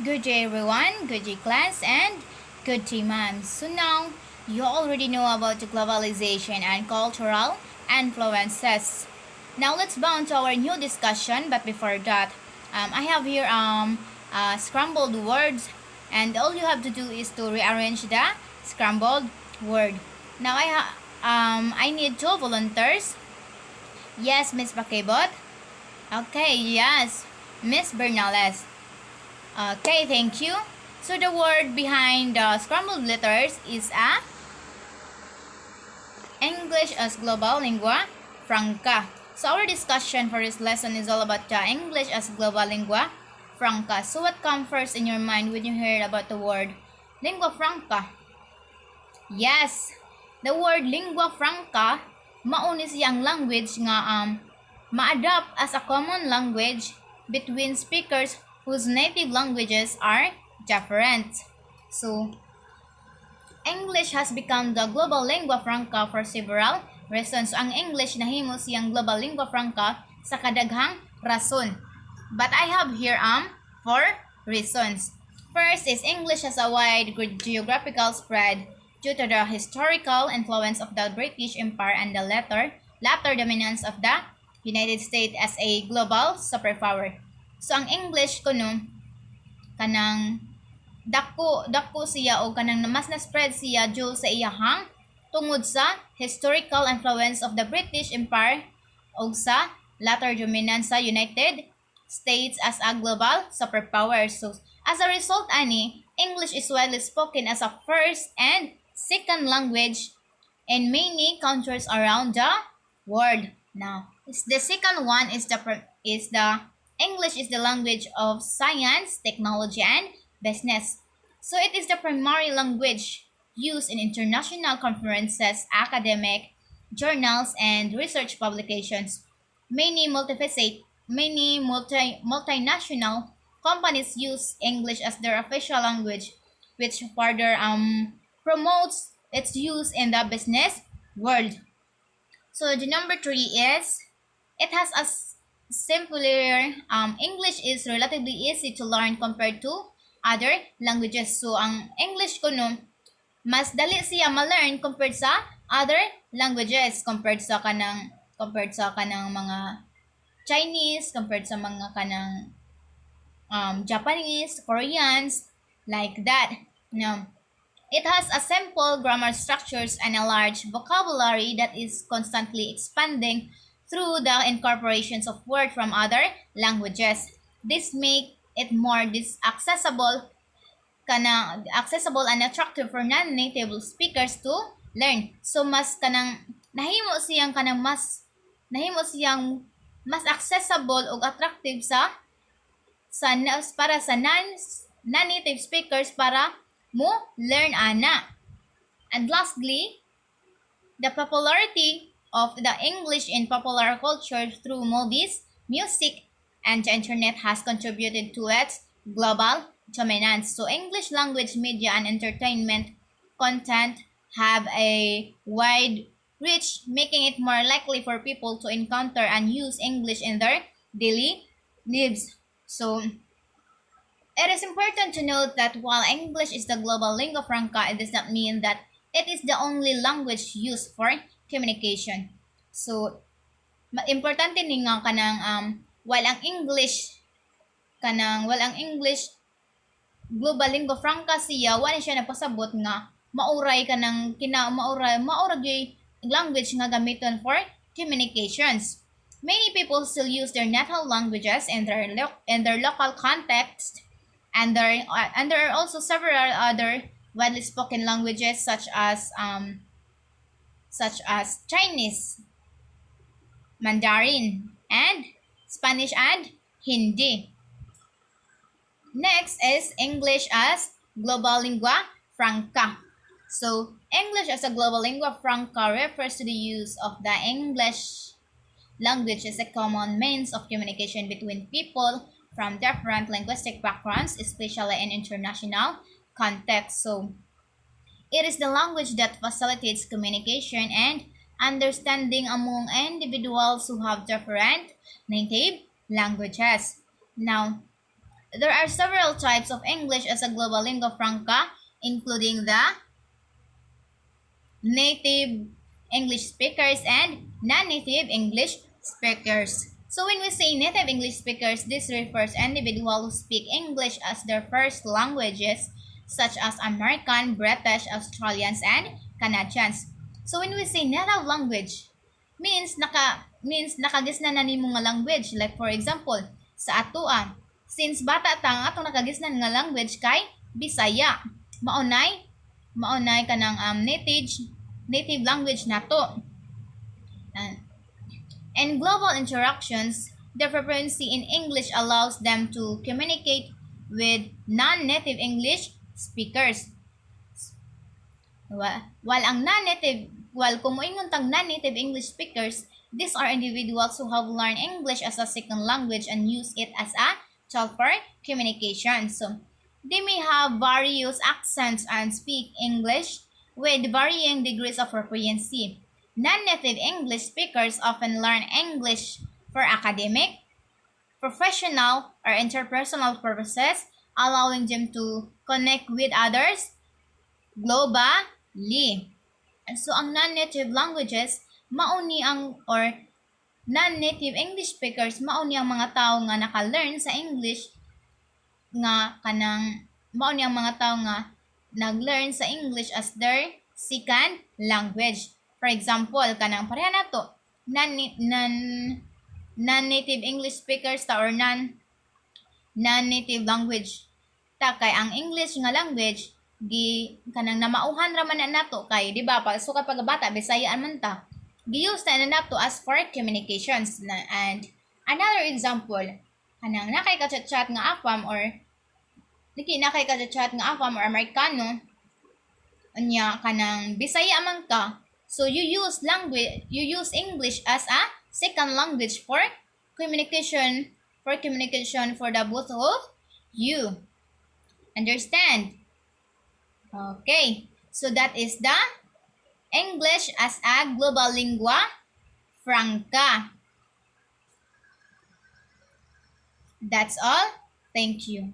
Good day everyone, good day class, and good day ma'am. So now, you already know about the globalization and cultural influences. Now let's bounce to our new discussion, but before that, I have here scrambled words, and all you have to do is to rearrange the scrambled word. Now I need two volunteers. Yes, Miss Bakibot. Okay, yes, Miss Bernales. Okay, thank you. So the word behind the scrambled letters is English as global lingua franca. So our discussion for this lesson is all about the English as global lingua franca. So what comes first in your mind when you hear about the word lingua franca? Yes, the word lingua franca mauni siyang language nga ma-adapt as a common language between speakers whose native languages are different. So, English has become the global lingua franca for several reasons. So, ang English nahimo siyang global lingua franca sa kadaghang rason. But I have here four reasons. First is English has a wide geographical spread due to the historical influence of the British Empire and the latter dominance of the United States as a global superpower. So ang English kuno kanang dako siya o kanang mas na spread siya due sa iyahang tungod sa historical influence of the British Empire o sa latter dominance sa United States as a global superpower. So as a result ani, English is widely spoken as a first and second language in many countries around the world. Now, the second one is the English is the language of science, technology, and business. So it is the primary language used in international conferences, academic journals, and research publications. Multinational companies use English as their official language, which further promotes its use in the business world. So the number three is it has a simpler English is relatively easy to learn compared to other languages. So ang English kuno mas dali siya ma-learn compared sa other languages, compared sa kanang mga Chinese, compared sa mga kanang Japanese, Koreans, like that. Now, it has a simple grammar structures and a large vocabulary that is constantly expanding through the incorporations of words from other languages. This make it more accessible and attractive for non-native speakers to learn. So mas kanang nahimo siyang mas accessible ug attractive para sa non-native speakers para mo learn ana. And lastly, the popularity of the English in popular culture through movies, music, and the internet has contributed to its global dominance. So English language media and entertainment content have a wide reach, making it more likely for people to encounter and use English in their daily lives. So it is important to note that while English is the global lingua franca, it does not mean that it is the only language used for communication. So, importante ni nga kanang while ang English global lingua franca siya, wala siya nagpasabot nga mauray maurag language nga gamiton for communications. Many people still use their native languages in their local context, and there are also several other widely spoken languages such as Chinese, Mandarin, and Spanish and Hindi. Next is English as global lingua franca. So, English as a global lingua franca refers to the use of the English language as a common means of communication between people from different linguistic backgrounds, especially in international contexts. So, it is the language that facilitates communication and understanding among individuals who have different native languages. Now, There are several types of English as a global lingua franca, including the native English speakers and non-native English speakers. So when we say native English speakers, this refers to individuals who speak English as their first languages, such as American, British, Australians, and Canadians. So when we say native language, means nakagisnan na nimo nga language. Like for example, sa atoa, since bata ta ang atong nakagisnan nga language kay Bisaya. Maunay kanang native language nato. And global interactions, the fluency in English allows them to communicate with non-native English speakers. While kung moingon tang non-native English speakers, these are individuals who have learned English as a second language and use it as a tool for communication. So, they may have various accents and speak English with varying degrees of proficiency. Non-native English speakers often learn English for academic, professional, or interpersonal purposes, allowing them to connect with others globally. So, ang non-native languages, non-native English speakers, mauni ang mga tao nga naka-learn sa English nga mauni ang mga tao nga nag-learn sa English as their second language. For example, kanang pareha nato non-native English speakers ta or non-native language ta kay ang English nga language kanang namauhan ra man na nato kay di ba pag sukat pagabata Bisayaan man ta gi-use na nato as for communications and another example kanang nakay ka chat nga afam or nakay ka chat nga afam or Amerikano unya kanang Bisaya man ka. So you use English as a second language for communication for the both of you. Understand? Okay. So that is the English as a global lingua franca. That's all. Thank you.